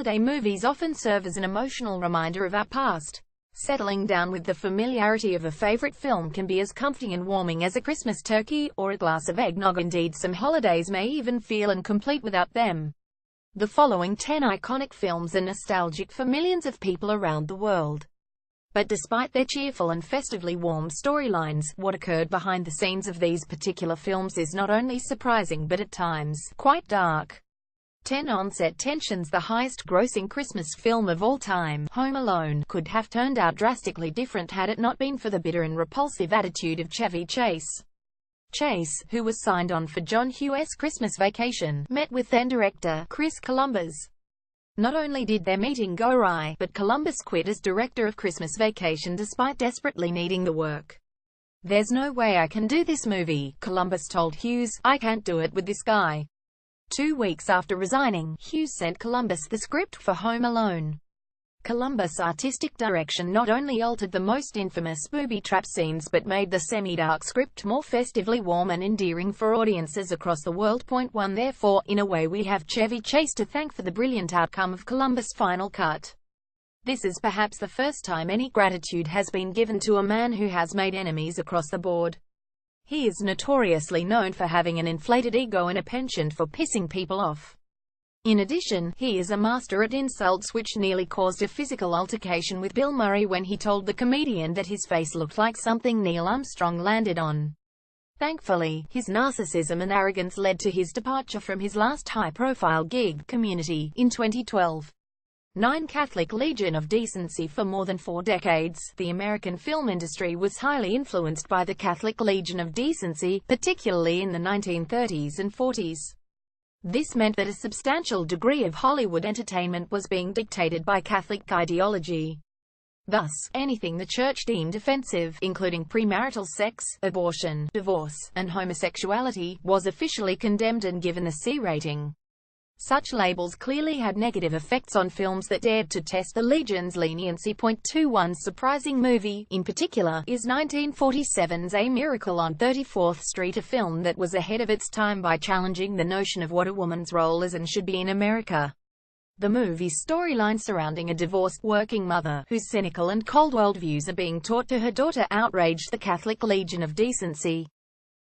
holiday movies often serve as an emotional reminder of our past. Settling down with the familiarity of a favorite film can be as comforting and warming as a Christmas turkey, or a glass of eggnog. Indeed, some holidays may even feel incomplete without them. The following 10 iconic films are nostalgic for millions of people around the world. But despite their cheerful and festively warm storylines, what occurred behind the scenes of these particular films is not only surprising but at times quite dark. 10 On-set tensions. The highest-grossing Christmas film of all time, Home Alone, could have turned out drastically different had it not been for the bitter and repulsive attitude of Chevy Chase. Chase, who was signed on for John Hughes' Christmas Vacation, met with then-director Chris Columbus. Not only did their meeting go awry, but Columbus quit as director of Christmas Vacation despite desperately needing the work. "There's no way I can do this movie," Columbus told Hughes. "I can't do it with this guy." 2 weeks after resigning, Hughes sent Columbus the script for Home Alone. Columbus' artistic direction not only altered the most infamous booby trap scenes but made the semi-dark script more festively warm and endearing for audiences across the world. 1 Therefore, in a way we have Chevy Chase to thank for the brilliant outcome of Columbus' final cut. This is perhaps the first time any gratitude has been given to a man who has made enemies across the board. He is notoriously known for having an inflated ego and a penchant for pissing people off. In addition, he is a master at insults, which nearly caused a physical altercation with Bill Murray when he told the comedian that his face looked like something Neil Armstrong landed on. Thankfully, his narcissism and arrogance led to his departure from his last high-profile gig, Community, in 2012. 9 Catholic Legion of Decency. For more than 4 decades, the American film industry was highly influenced by the Catholic Legion of Decency, particularly in the 1930s and 40s. This meant that a substantial degree of Hollywood entertainment was being dictated by Catholic ideology. Thus, anything the church deemed offensive, including premarital sex, abortion, divorce, and homosexuality, was officially condemned and given a C rating. Such labels clearly had negative effects on films that dared to test the Legion's leniency. 2 One surprising movie, in particular, is 1947's A Miracle on 34th Street, a film that was ahead of its time by challenging the notion of what a woman's role is and should be in America. The movie's storyline surrounding a divorced working mother, whose cynical and cold worldviews are being taught to her daughter, outraged the Catholic Legion of Decency.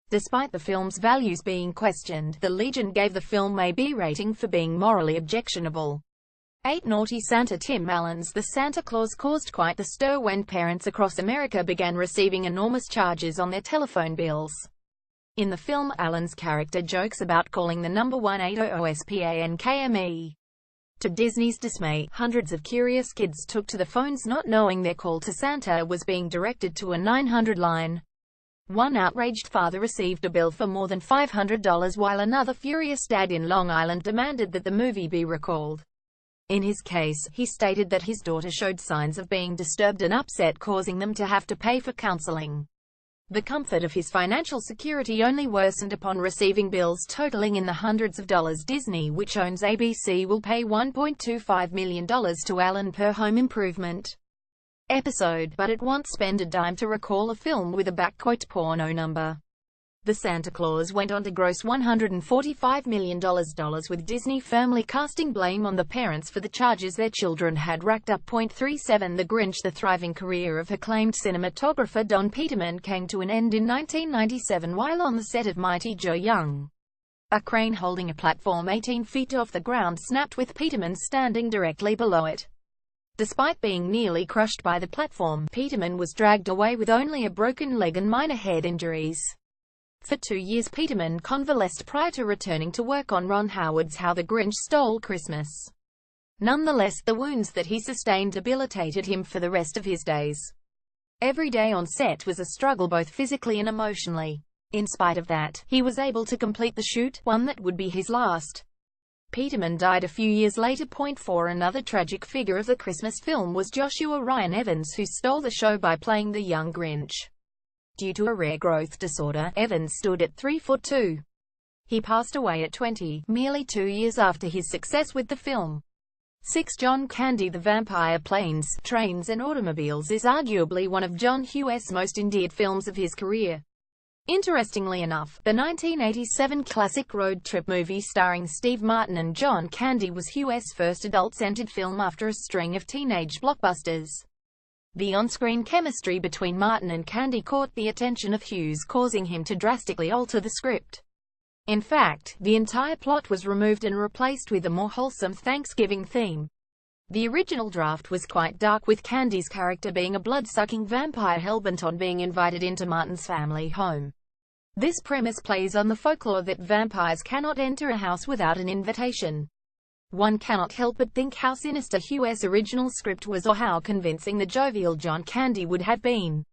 Despite the film's values being questioned, the Legion gave the film a B rating for being morally objectionable. 8 Naughty Santa. Tim Allen's The Santa Claus caused quite the stir when parents across America began receiving enormous charges on their telephone bills. In the film, Allen's character jokes about calling the number 1-800-OSPANKME. To Disney's dismay, hundreds of curious kids took to the phones not knowing their call to Santa was being directed to a 900 line. One outraged father received a bill for more than $500 while another furious dad in Long Island demanded that the movie be recalled. In his case, he stated that his daughter showed signs of being disturbed and upset, causing them to have to pay for counseling. The comfort of his financial security only worsened upon receiving bills totaling in the hundreds of dollars. Disney, which owns ABC, will pay $1.25 million to Allen per Home Improvement episode, but it won't spend a dime to recall a film with a "porno number." The Santa Claus went on to gross $145 million, with Disney firmly casting blame on the parents for the charges their children had racked up. 37 The Grinch. The thriving career of acclaimed cinematographer Don Peterman came to an end in 1997 while on the set of Mighty Joe Young. A crane holding a platform 18 feet off the ground snapped with Peterman standing directly below it. Despite being nearly crushed by the platform, Peterman was dragged away with only a broken leg and minor head injuries. For 2 years Peterman convalesced prior to returning to work on Ron Howard's How the Grinch Stole Christmas. Nonetheless, the wounds that he sustained debilitated him for the rest of his days. Every day on set was a struggle both physically and emotionally. In spite of that, he was able to complete the shoot, one that would be his last. Peterman died a few years later. 4 Another tragic figure of the Christmas film was Joshua Ryan Evans, who stole the show by playing the young Grinch. Due to a rare growth disorder, Evans stood at 3'2". He passed away at 20, merely 2 years after his success with the film. 6 John Candy. The Vampire Planes, Trains and Automobiles is arguably one of John Hughes' most endeared films of his career. Interestingly enough, the 1987 classic road trip movie starring Steve Martin and John Candy was Hughes' first adult-centered film after a string of teenage blockbusters. The on-screen chemistry between Martin and Candy caught the attention of Hughes, causing him to drastically alter the script. In fact, the entire plot was removed and replaced with a more wholesome Thanksgiving theme. The original draft was quite dark, with Candy's character being a blood-sucking vampire hellbent on being invited into Martin's family home. This premise plays on the folklore that vampires cannot enter a house without an invitation. One cannot help but think how sinister Hughes' original script was, or how convincing the jovial John Candy would have been.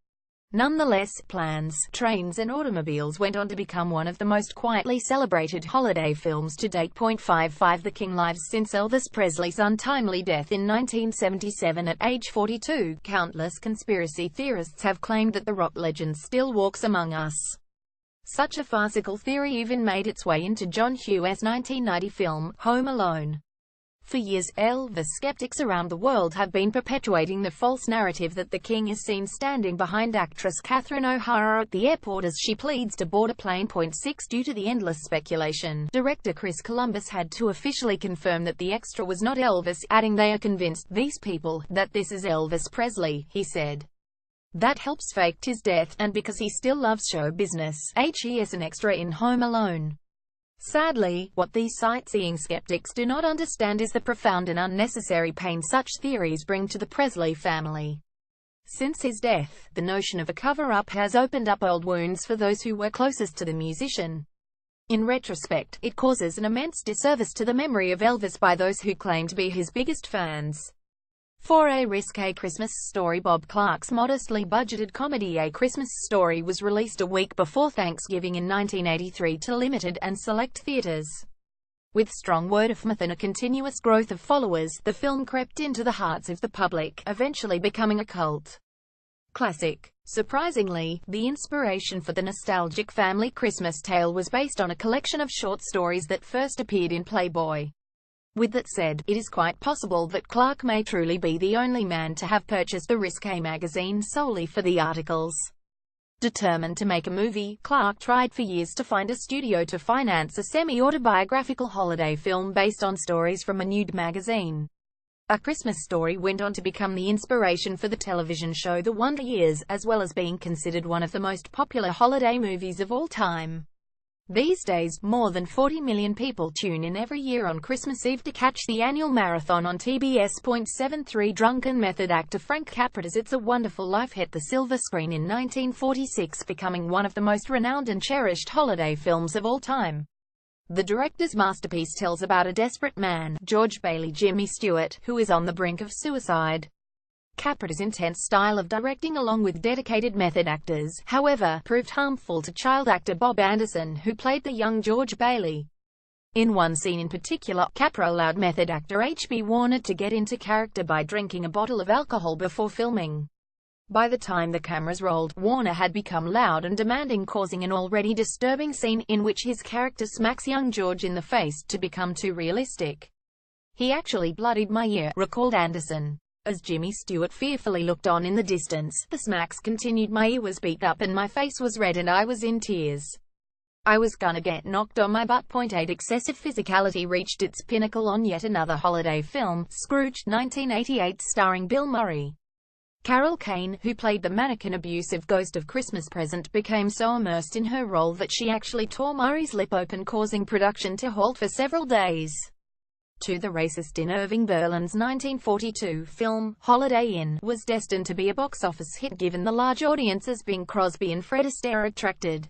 Nonetheless, Planes, Trains and Automobiles went on to become one of the most quietly celebrated holiday films to date. 55 The King lives since Elvis Presley's untimely death in 1977 at age 42. Countless conspiracy theorists have claimed that the rock legend still walks among us. Such a farcical theory even made its way into John Hughes' 1990 film, Home Alone. For years, Elvis skeptics around the world have been perpetuating the false narrative that the King is seen standing behind actress Catherine O'Hara at the airport as she pleads to board a plane. 6 Due to the endless speculation, director Chris Columbus had to officially confirm that the extra was not Elvis, adding, "They are convinced, these people, that this is Elvis Presley," he said. "That helps faked his death, and because he still loves show business, he is an extra in Home Alone." Sadly, what these sightseeing skeptics do not understand is the profound and unnecessary pain such theories bring to the Presley family. Since his death, the notion of a cover-up has opened up old wounds for those who were closest to the musician. In retrospect, it causes an immense disservice to the memory of Elvis by those who claim to be his biggest fans. For A Risque Christmas Story, Bob Clark's modestly budgeted comedy A Christmas Story was released a week before Thanksgiving in 1983 to limited and select theaters. With strong word of mouth and a continuous growth of followers, the film crept into the hearts of the public, eventually becoming a cult classic. Surprisingly, the inspiration for the nostalgic family Christmas tale was based on a collection of short stories that first appeared in Playboy. With that said, it is quite possible that Clark may truly be the only man to have purchased the Risque magazine solely for the articles. Determined to make a movie, Clark tried for years to find a studio to finance a semi-autobiographical holiday film based on stories from a nude magazine. A Christmas Story went on to become the inspiration for the television show The Wonder Years, as well as being considered one of the most popular holiday movies of all time. These days, more than 40 million people tune in every year on Christmas Eve to catch the annual marathon on TBS. 73 Drunken method actor Frank Capra's It's a Wonderful Life hit the silver screen in 1946, becoming one of the most renowned and cherished holiday films of all time. The director's masterpiece tells about a desperate man, George Bailey Jimmy Stewart, who is on the brink of suicide. Capra's intense style of directing, along with dedicated method actors, however, proved harmful to child actor Bob Anderson, who played the young George Bailey. In one scene in particular, Capra allowed method actor H.B. Warner to get into character by drinking a bottle of alcohol before filming. By the time the cameras rolled, Warner had become loud and demanding, causing an already disturbing scene, in which his character smacks young George in the face, to become too realistic. "He actually bloodied my ear," recalled Anderson. As Jimmy Stewart fearfully looked on in the distance, the smacks continued. "My ear was beat up and my face was red and I was in tears. I was gonna get knocked on my butt." 8 Excessive physicality reached its pinnacle on yet another holiday film, Scrooge, 1988, starring Bill Murray. Carol Kane, who played the mannequin abusive ghost of Christmas Present, became so immersed in her role that she actually tore Murray's lip open, causing production to halt for several days. The racist in Irving Berlin's 1942 film, Holiday Inn, was destined to be a box office hit given the large audiences Bing Crosby and Fred Astaire attracted.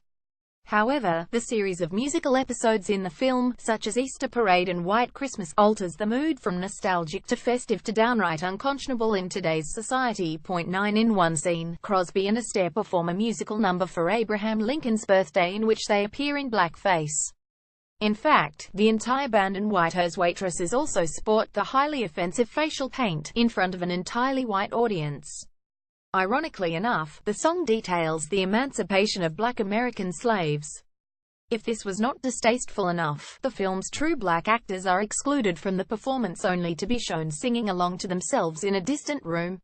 However, the series of musical episodes in the film, such as Easter Parade and White Christmas, alters the mood from nostalgic to festive to downright unconscionable in today's society. 9 In one scene, Crosby and Astaire perform a musical number for Abraham Lincoln's birthday in which they appear in blackface. In fact, the entire band and Whitehurst waitresses also sport the highly offensive facial paint, in front of an entirely white audience. Ironically enough, the song details the emancipation of black American slaves. If this was not distasteful enough, the film's true black actors are excluded from the performance only to be shown singing along to themselves in a distant room.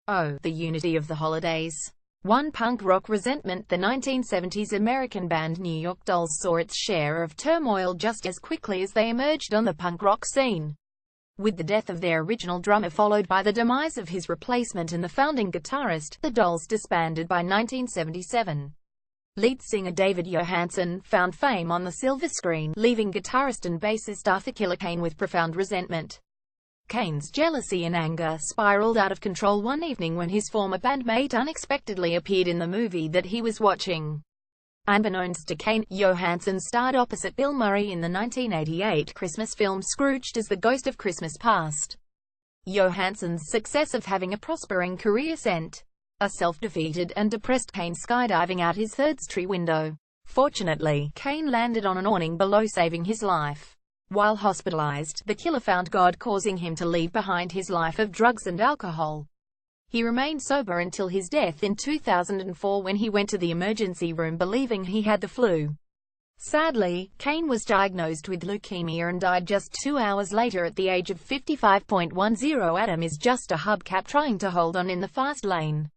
Oh, the unity of the holidays. 1. Punk rock resentment. The 1970s American band New York Dolls saw its share of turmoil just as quickly as they emerged on the punk rock scene. With the death of their original drummer followed by the demise of his replacement and the founding guitarist, the Dolls disbanded by 1977. Lead singer David Johansen found fame on the silver screen, leaving guitarist and bassist Arthur Killer Kane with profound resentment. Kane's jealousy and anger spiraled out of control one evening when his former bandmate unexpectedly appeared in the movie that he was watching. Unbeknownst to Kane, Johansen starred opposite Bill Murray in the 1988 Christmas film Scrooged as the Ghost of Christmas Past. Johansen's success of having a prospering career sent a self-defeated and depressed Kane skydiving out his third-story window. Fortunately, Kane landed on an awning below, saving his life. While hospitalized, the killer found God, causing him to leave behind his life of drugs and alcohol. He remained sober until his death in 2004 when he went to the emergency room believing he had the flu. Sadly, Kane was diagnosed with leukemia and died just 2 hours later at the age of 55.10. Adam is just a hubcap trying to hold on in the fast lane.